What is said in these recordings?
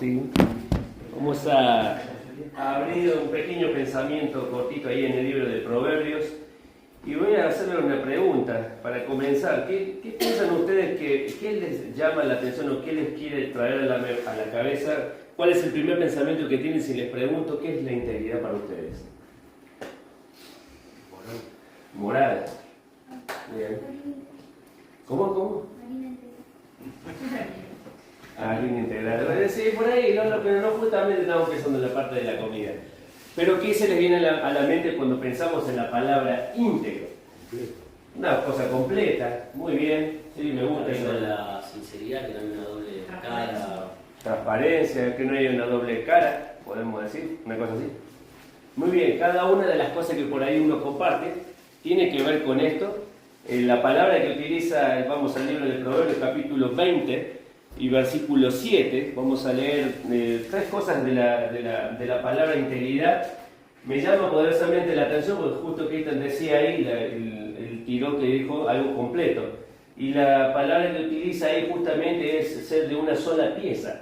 ¿sí? Vamos a abrir un pequeño pensamiento cortito ahí en el libro de Proverbios y voy a hacerle una pregunta para comenzar. ¿Qué piensan ustedes qué les llama la atención o qué les quiere traer a la cabeza? ¿Cuál es el primer pensamiento que tienen si les pregunto qué es la integridad para ustedes? Moral. Bien. ¿Cómo? Harina integral. Sí, por ahí, pero no justamente estamos pensando en la parte de la comida. Pero ¿qué se les viene a la mente cuando pensamos en la palabra íntegro? Una cosa completa, muy bien, sí, me gusta eso. La sinceridad, que no hay una doble cara. Transparencia, que no hay una doble cara, podemos decir, una cosa así. Muy bien, cada una de las cosas que por ahí uno comparte tiene que ver con esto. La palabra que utiliza, vamos al libro de Proverbios, capítulo 20 y versículo 7, vamos a leer tres cosas de la palabra integridad. Me llama poderosamente la atención porque justo Cristian decía ahí, el tiró que dijo algo completo. Y la palabra que utiliza ahí justamente es ser de una sola pieza.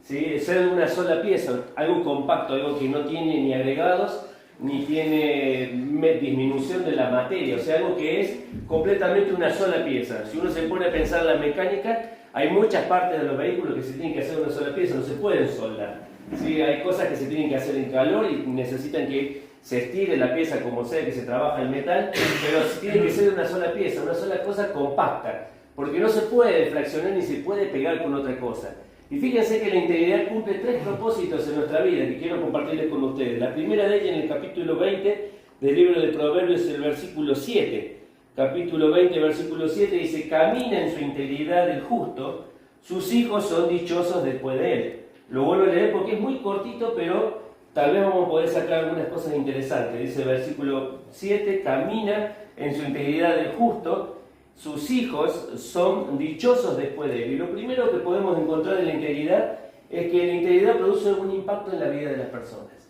¿Sí? Ser de una sola pieza, algo compacto, algo que no tiene ni agregados, ni tiene disminución de la materia, o sea, algo que es completamente una sola pieza. Si uno se pone a pensar en la mecánica, hay muchas partes de los vehículos que se tienen que hacer una sola pieza, no se pueden soldar. ¿Sí? Hay cosas que se tienen que hacer en calor y necesitan que se estire la pieza como sea, que se trabaja el metal, pero tiene que ser una sola pieza, una sola cosa compacta, porque no se puede fraccionar ni se puede pegar con otra cosa. Y fíjense que la integridad cumple tres propósitos en nuestra vida que quiero compartirles con ustedes. La primera de ellas en el capítulo 20 del libro de Proverbios, el versículo 7. Capítulo 20, versículo 7 dice: camina en su integridad el justo, sus hijos son dichosos después de él. Lo vuelvo a leer porque es muy cortito, pero tal vez vamos a poder sacar algunas cosas interesantes. Dice el versículo 7, camina en su integridad el justo, sus hijos son dichosos después de él. Y lo primero que podemos encontrar en la integridad es que la integridad produce algún impacto en la vida de las personas.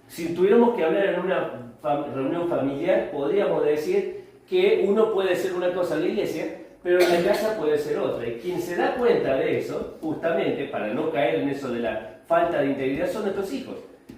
Si tuviéramos que hablar en una reunión familiar, podríamos decir que uno puede ser una cosa en la iglesia, pero en la casa puede ser otra. Y quien se da cuenta de eso, justamente para no caer en eso de la falta de integridad, son nuestros hijos.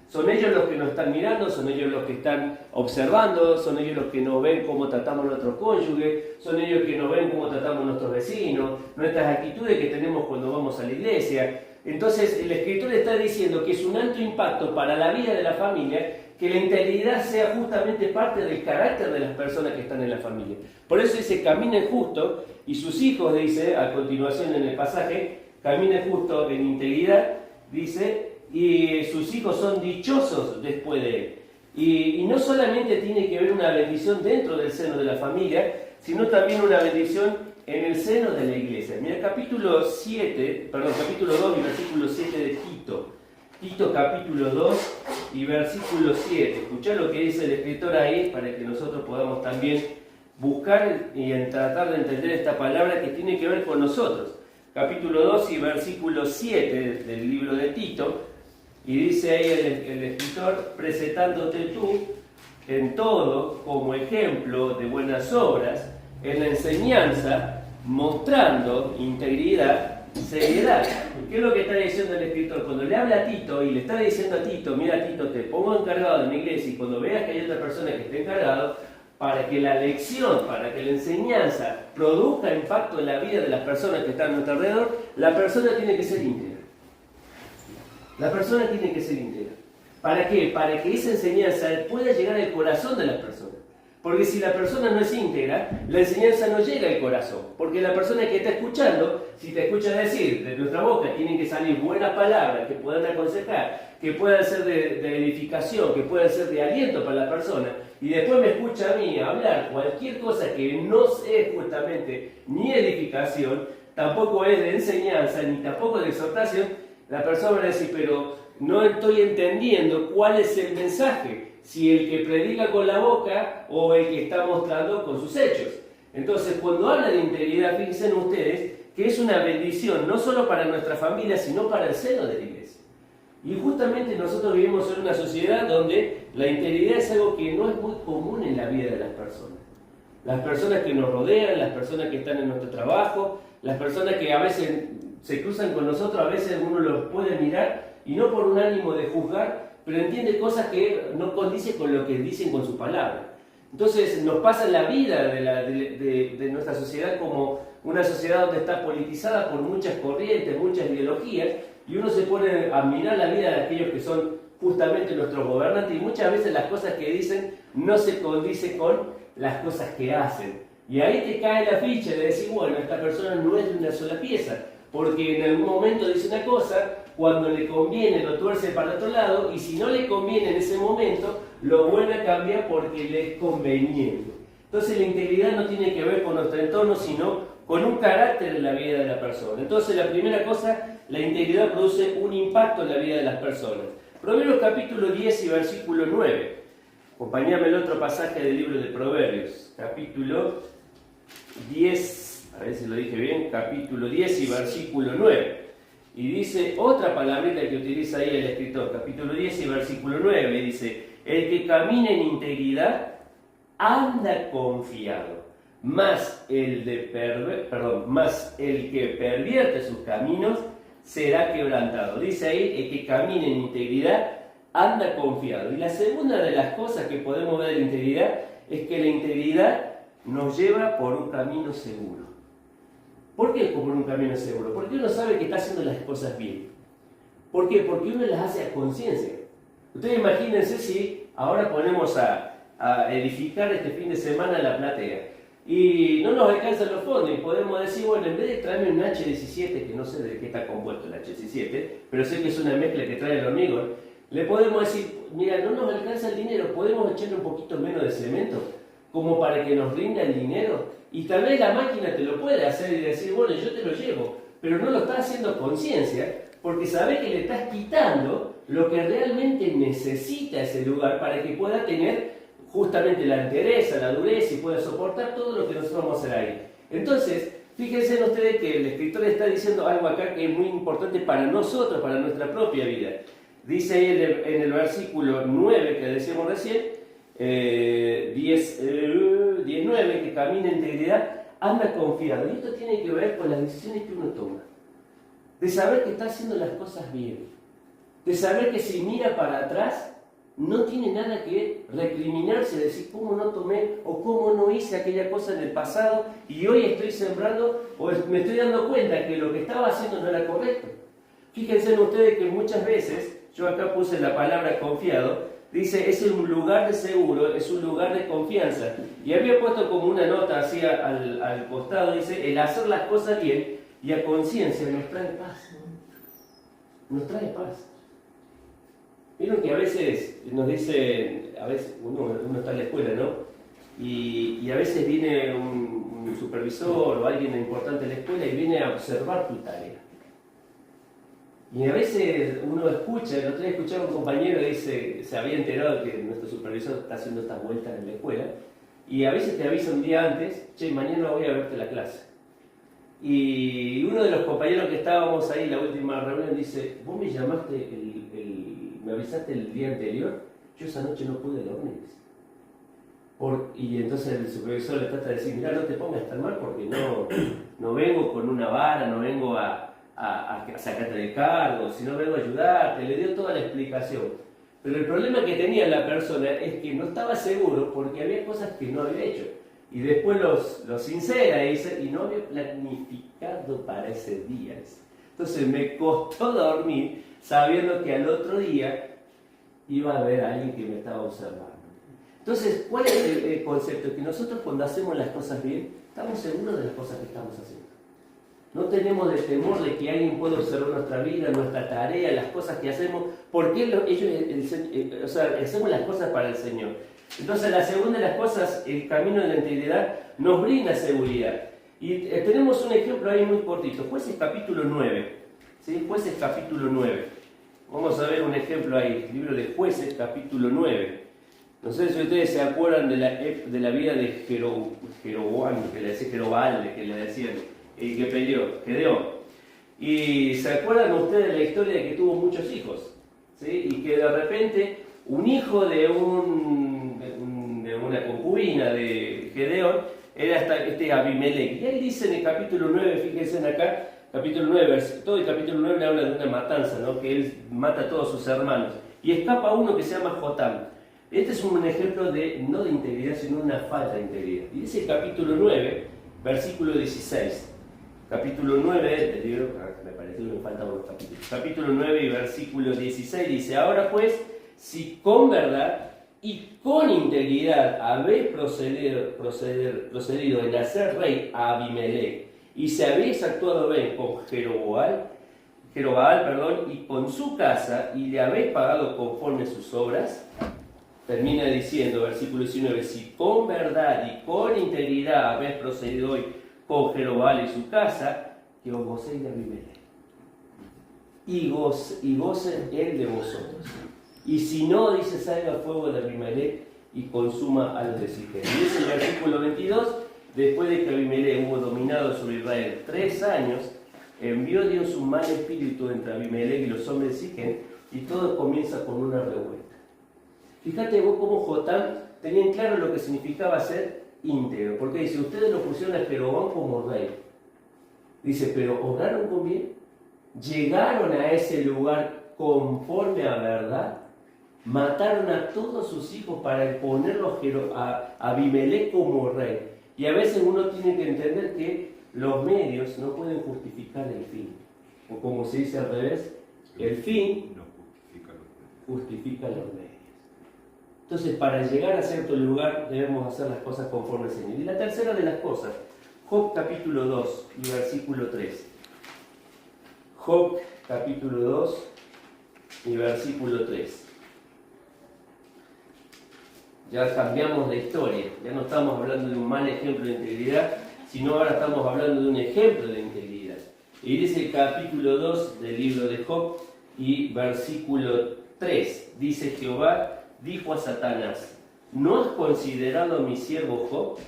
Son ellos los que nos están mirando, son ellos los que están observando, son ellos los que nos ven cómo tratamos a nuestro cónyuge, son ellos que nos ven cómo tratamos a nuestros vecinos, nuestras actitudes que tenemos cuando vamos a la iglesia. Entonces el escritor está diciendo que es un alto impacto para la vida de la familia que la integridad sea justamente parte del carácter de las personas que están en la familia. Por eso dice, caminen justo, y sus hijos, dice a continuación en el pasaje, caminen justo en integridad, dice, y sus hijos son dichosos después de él. Y no solamente tiene que ver una bendición dentro del seno de la familia, sino también una bendición en el seno de la iglesia. Mira, capítulo 2 y versículo 7 de Tito. Tito capítulo 2 y versículo 7. Escuchá lo que dice el escritor ahí para que nosotros podamos también buscar y tratar de entender esta palabra que tiene que ver con nosotros. Capítulo 2 y versículo 7 del libro de Tito. Y dice ahí el escritor: presentándote tú en todo como ejemplo de buenas obras, en la enseñanza, mostrando integridad, seriedad. ¿Qué es lo que está diciendo el escritor? Cuando le habla a Tito y le está diciendo a Tito: mira Tito, te pongo encargado de mi iglesia, y cuando veas que hay otra persona que esté encargado, para que la lección, para que la enseñanza produzca impacto en la vida de las personas que están a nuestro alrededor, la persona tiene que ser íntegra. La persona tiene que ser íntegra. ¿Para qué? Para que esa enseñanza pueda llegar al corazón de las personas. Porque si la persona no es íntegra, la enseñanza no llega al corazón. Porque la persona que está escuchando, si te escucha decir, de nuestra boca tienen que salir buenas palabras que puedan aconsejar, que puedan ser de edificación, que puedan ser de aliento para la persona, y después me escucha a mí hablar cualquier cosa que no es justamente ni edificación, tampoco es de enseñanza, ni tampoco de exhortación, la persona va a decir, pero no estoy entendiendo cuál es el mensaje, si el que predica con la boca o el que está mostrando con sus hechos. Entonces, cuando habla de integridad, fíjense ustedes que es una bendición, no solo para nuestra familia, sino para el seno de la iglesia. Y justamente nosotros vivimos en una sociedad donde la integridad es algo que no es muy común en la vida de las personas. Las personas que nos rodean, las personas que están en nuestro trabajo, las personas que a veces se cruzan con nosotros, a veces uno los puede mirar y no por un ánimo de juzgar, pero entiende cosas que no condicen con lo que dicen con su palabra. Entonces nos pasa la vida de nuestra sociedad como una sociedad donde está politizada por muchas corrientes, muchas ideologías, y uno se pone a mirar la vida de aquellos que son justamente nuestros gobernantes, y muchas veces las cosas que dicen no se condicen con las cosas que hacen. Y ahí te cae la ficha de decir, bueno, esta persona no es de una sola pieza, porque en algún momento dice una cosa, cuando le conviene lo tuerce para el otro lado, y si no le conviene en ese momento, lo vuelve a cambiar porque le es conveniente. Entonces la integridad no tiene que ver con nuestro entorno, sino con un carácter en la vida de la persona. Entonces la primera cosa, la integridad produce un impacto en la vida de las personas. Proverbios capítulo 10 y versículo 9. Acompáñame el otro pasaje del libro de Proverbios, capítulo 10, a ver si lo dije bien, capítulo 10 y versículo 9. Y dice otra palabrita que utiliza ahí el escritor, capítulo 10 y versículo 9, dice: el que camina en integridad anda confiado, mas el que pervierte sus caminos será quebrantado. Dice ahí, el que camina en integridad anda confiado. Y la segunda de las cosas que podemos ver de la integridad es que la integridad nos lleva por un camino seguro. ¿Por qué por un camino seguro? Porque uno sabe que está haciendo las cosas bien. ¿Por qué? Porque uno las hace a conciencia. Ustedes imagínense si ahora ponemos a edificar este fin de semana la platea y no nos alcanzan los fondos y podemos decir, bueno, en vez de traerme un H17, que no sé de qué está compuesto el H17, pero sé que es una mezcla que trae el hormigón, le podemos decir, mira, no nos alcanza el dinero, podemos echarle un poquito menos de cemento como para que nos rinda el dinero. Y tal vez la máquina te lo puede hacer y decir, bueno, yo te lo llevo, pero no lo estás haciendo conciencia, porque sabes que le estás quitando lo que realmente necesita ese lugar para que pueda tener justamente la entereza, la dureza y pueda soportar todo lo que nosotros vamos a hacer ahí. Entonces, fíjense ustedes que el escritor está diciendo algo acá que es muy importante para nosotros, para nuestra propia vida. Dice ahí en el versículo 9 que decíamos recién, 10:9, que camina en integridad, anda confiado. Y esto tiene que ver con las decisiones que uno toma. De saber que está haciendo las cosas bien. De saber que si mira para atrás, no tiene nada que recriminarse, decir cómo no tomé o cómo no hice aquella cosa en el pasado y hoy estoy sembrando o me estoy dando cuenta que lo que estaba haciendo no era correcto. Fíjense ustedes que muchas veces, yo acá puse la palabra confiado, dice, es un lugar de seguro, es un lugar de confianza. Y había puesto como una nota así al costado, dice, el hacer las cosas bien y a conciencia nos trae paz. Nos trae paz. Vieron que a veces nos dicen, a veces uno está en la escuela, ¿no? Y a veces viene un supervisor o alguien importante en la escuela y viene a observar tu tarea. Y a veces uno escucha, el otro día escuchaba a un compañero que dice, se había enterado que nuestro supervisor está haciendo estas vueltas en la escuela, y a veces te avisa un día antes, che, mañana voy a verte la clase. Y uno de los compañeros que estábamos ahí en la última reunión dice, vos me llamaste, me avisaste el día anterior, yo esa noche no pude dormir. Y entonces el supervisor le trata de decir, mira, no te pongas tan mal porque no vengo con una vara, no vengo a sacarte del cargo, sino vengo a ayudarte, le dio toda la explicación. Pero el problema que tenía la persona es que no estaba seguro porque había cosas que no había hecho. Y después lo sincera y dice, y no había planificado para ese día. Entonces me costó dormir sabiendo que al otro día iba a haber alguien que me estaba observando. Entonces, ¿cuál es el concepto? Que nosotros cuando hacemos las cosas bien, estamos seguros de las cosas que estamos haciendo. No tenemos el temor de que alguien pueda observar nuestra vida, nuestra tarea, las cosas que hacemos, porque hacemos las cosas para el Señor. Entonces, la segunda de las cosas, el camino de la integridad, nos brinda seguridad. Y tenemos un ejemplo ahí muy cortito, Jueces capítulo 9. ¿Sí? Jueces capítulo 9. Vamos a ver un ejemplo ahí, el libro de Jueces capítulo 9. No sé si ustedes se acuerdan de la vida de Jeroboam, que le decía Jerobal, que le decían, el que peleó, Gedeón. Y se acuerdan ustedes de la historia de que tuvo muchos hijos, ¿sí? Y que de repente un hijo de una concubina de Gedeón era este Abimelech. Y él dice en el capítulo 9, fíjense acá, capítulo 9, todo el capítulo 9 le habla de una matanza, ¿no? Que él mata a todos sus hermanos. Y escapa uno que se llama Jotam. Este es un ejemplo de, no de integridad, sino una falta de integridad. Y dice el capítulo 9, versículo 16. Capítulo 9 del libro, me parece que me faltan unos capítulos. Capítulo 9 y versículo 16 dice: ahora pues, si con verdad y con integridad habéis procedido en hacer rey a Abimelech, y si habéis actuado bien con Jeroboam, y con su casa, y le habéis pagado conforme sus obras, termina diciendo, versículo 19, si con verdad y con integridad habéis procedido hoy con Jeroboam y su casa, que os gocéis de Abimelech, y gocen él de vosotros. Y si no, dice, salga fuego de Abimelech y consuma a los de Siquem. Y dice el versículo 22, después de que Abimelech hubo dominado sobre Israel 3 años, envió Dios un mal espíritu entre Abimelech y los hombres de Siquem, y todo comienza con una revuelta. Fíjate vos cómo Jotam tenía en claro lo que significaba ser íntegro, porque dice, ustedes lo pusieron a Jeroboam como rey. Dice, pero ¿obraron con bien? ¿Llegaron a ese lugar conforme a verdad? Mataron a todos sus hijos para ponerlo a Abimelech como rey. Y a veces uno tiene que entender que los medios no pueden justificar el fin. O como se dice al revés, el fin no justifica los medios. Entonces, para llegar a cierto lugar debemos hacer las cosas conforme al Señor. Y la tercera de las cosas, Job capítulo 2 y versículo 3. Job capítulo 2 y versículo 3. Ya cambiamos de historia, ya no estamos hablando de un mal ejemplo de integridad, sino ahora estamos hablando de un ejemplo de integridad. Y dice el capítulo 2 del libro de Job y versículo 3, dice Jehová, dijo a Satanás, ¿no has considerado a mi siervo Job,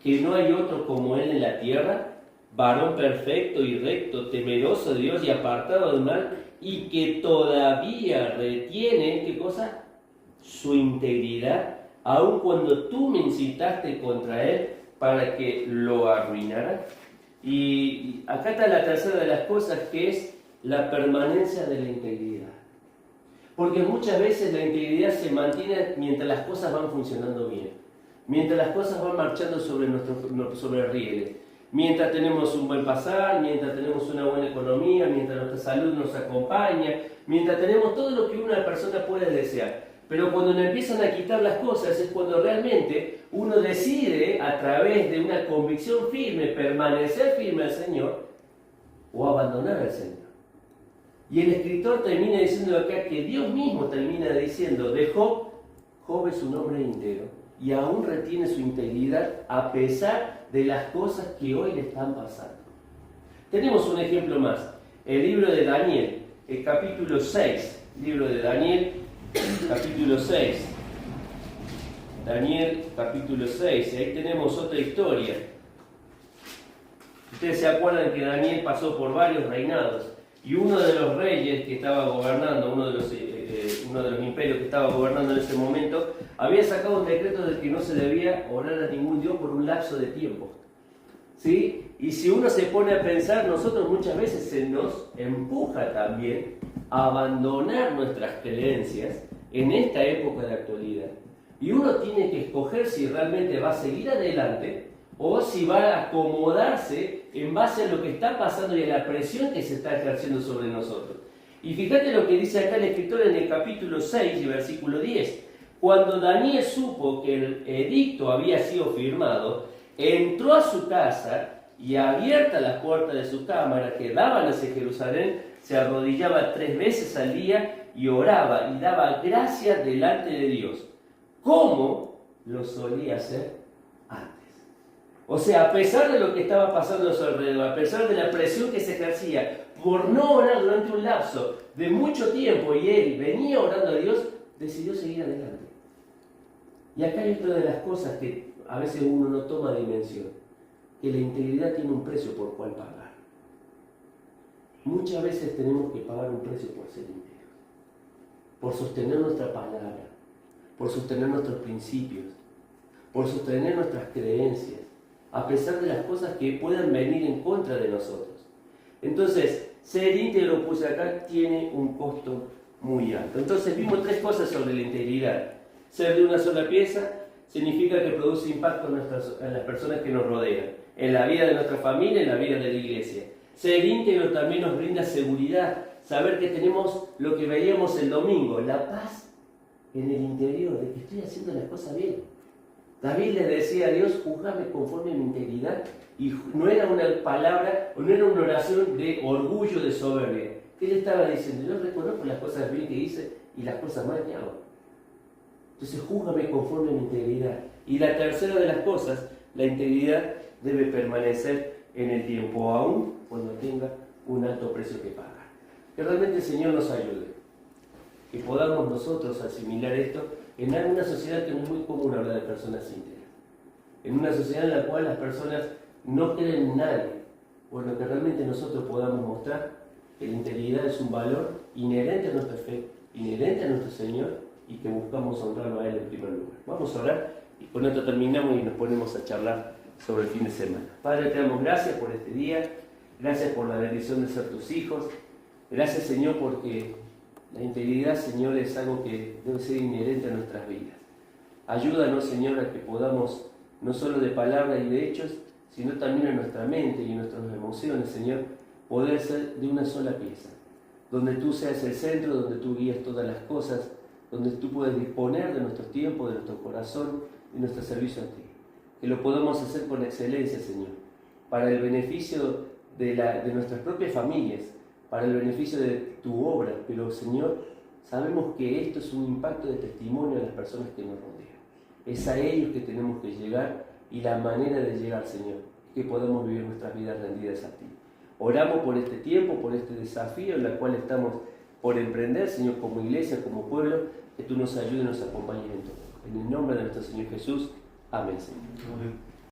que no hay otro como él en la tierra, varón perfecto y recto, temeroso de Dios y apartado del mal, y que todavía retiene, ¿qué cosa? Su integridad, aun cuando tú me incitaste contra él para que lo arruinara? Y acá está la tercera de las cosas, que es la permanencia de la integridad. Porque muchas veces la integridad se mantiene mientras las cosas van funcionando bien, mientras las cosas van marchando sobre rieles, mientras tenemos un buen pasar, mientras tenemos una buena economía, mientras nuestra salud nos acompaña, mientras tenemos todo lo que una persona puede desear. Pero cuando nos empiezan a quitar las cosas es cuando realmente uno decide, a través de una convicción firme, permanecer firme al Señor o abandonar al Señor. Y el escritor termina diciendo acá que Dios mismo termina diciendo de Job, Job es un hombre íntegro y aún retiene su integridad a pesar de las cosas que hoy le están pasando. Tenemos un ejemplo más, el libro de Daniel, el capítulo 6, libro de Daniel, capítulo 6. Daniel, capítulo 6, y ahí tenemos otra historia. Ustedes se acuerdan que Daniel pasó por varios reinados. Y uno de los reyes que estaba gobernando, uno de los imperios que estaba gobernando en ese momento, había sacado un decreto de que no se debía orar a ningún dios por un lapso de tiempo. ¿Sí? Y si uno se pone a pensar, nosotros muchas veces se nos empuja también a abandonar nuestras creencias en esta época de actualidad. Y uno tiene que escoger si realmente va a seguir adelante o si va a acomodarse en base a lo que está pasando y a la presión que se está ejerciendo sobre nosotros. Y fíjate lo que dice acá el escritor en el capítulo 6 y versículo 10. Cuando Daniel supo que el edicto había sido firmado, entró a su casa y, abiertas las puertas de su cámara que daban hacia Jerusalén, se arrodillaba 3 veces al día y oraba y daba gracias delante de Dios, como lo solía hacer antes. O sea, a pesar de lo que estaba pasando a su alrededor, a pesar de la presión que se ejercía por no orar durante un lapso de mucho tiempo, y él venía orando a Dios, decidió seguir adelante. Y acá hay otra de las cosas que a veces uno no toma dimensión, que la integridad tiene un precio por cual pagar. Muchas veces tenemos que pagar un precio por ser íntegros, por sostener nuestra palabra, por sostener nuestros principios, por sostener nuestras creencias, a pesar de las cosas que puedan venir en contra de nosotros. Entonces, ser íntegro, puse acá, tiene un costo muy alto. Entonces vimos 3 cosas sobre la integridad. Ser de una sola pieza significa que produce impacto en las personas que nos rodean, en la vida de nuestra familia, en la vida de la iglesia. Ser íntegro también nos brinda seguridad, saber que tenemos lo que veíamos el domingo, la paz en el interior, de que estoy haciendo las cosas bien. David le decía a Dios, juzgame conforme a mi integridad, y no era una palabra, no era una oración de orgullo, de soberbia. Él estaba diciendo, yo reconozco las cosas bien que hice y las cosas mal que hago. Entonces, júzgame conforme a mi integridad. Y la tercera de las cosas, la integridad debe permanecer en el tiempo, aún cuando tenga un alto precio que pagar. Que realmente el Señor nos ayude. Que podamos nosotros asimilar esto en una sociedad que no es muy común hablar de personas íntegras. En una sociedad en la cual las personas no creen en nadie. Bueno, que realmente nosotros podamos mostrar que la integridad es un valor inherente a nuestra fe, inherente a nuestro Señor, y que buscamos honrarlo a Él en primer lugar. Vamos a orar y con esto terminamos y nos ponemos a charlar sobre el fin de semana. Padre, te damos gracias por este día, gracias por la bendición de ser tus hijos, gracias Señor porque la integridad, Señor, es algo que debe ser inherente a nuestras vidas. Ayúdanos, Señor, a que podamos, no solo de palabras y de hechos, sino también en nuestra mente y en nuestras emociones, Señor, poder ser de una sola pieza, donde tú seas el centro, donde tú guías todas las cosas, donde tú puedes disponer de nuestro tiempo, de nuestro corazón y nuestro servicio a ti. Que lo podamos hacer con excelencia, Señor, para el beneficio de nuestras propias familias, para el beneficio de tu obra. Pero, Señor, sabemos que esto es un impacto de testimonio a las personas que nos rodean. Es a ellos que tenemos que llegar, y la manera de llegar, Señor, es que podamos vivir nuestras vidas rendidas a ti. Oramos por este tiempo, por este desafío en el cual estamos por emprender, Señor, como iglesia, como pueblo, que tú nos ayudes y nos acompañes en todo. En el nombre de nuestro Señor Jesús. Amén, Señor. Amén.